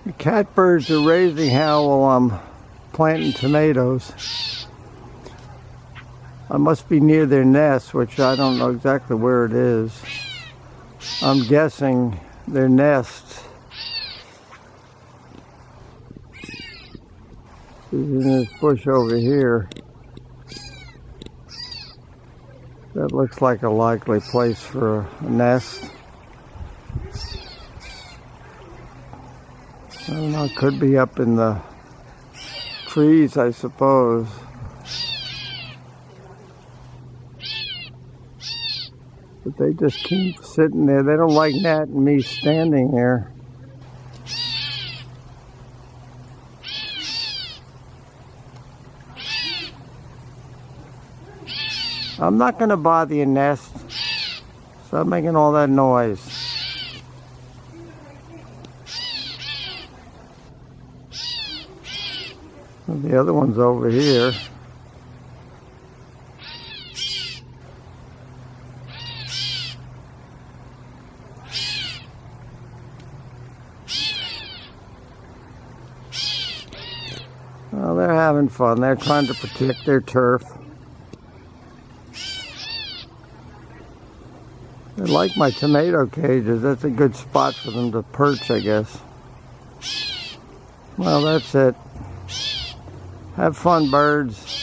The catbirds are raising hell while I'm planting tomatoes. I must be near their nest, which I don't know exactly where it is. I'm guessing their nest is in this bush over here. That looks like a likely place for a nest. I don't know, it could be up in the trees, I suppose. But they just keep sitting there. They don't like Nat and me standing there. I'm not going to bother your nest. Stop making all that noise. The other one's over here. Well, they're having fun. They're trying to protect their turf. They like my tomato cages. That's a good spot for them to perch, I guess. Well, that's it. Have fun, birds.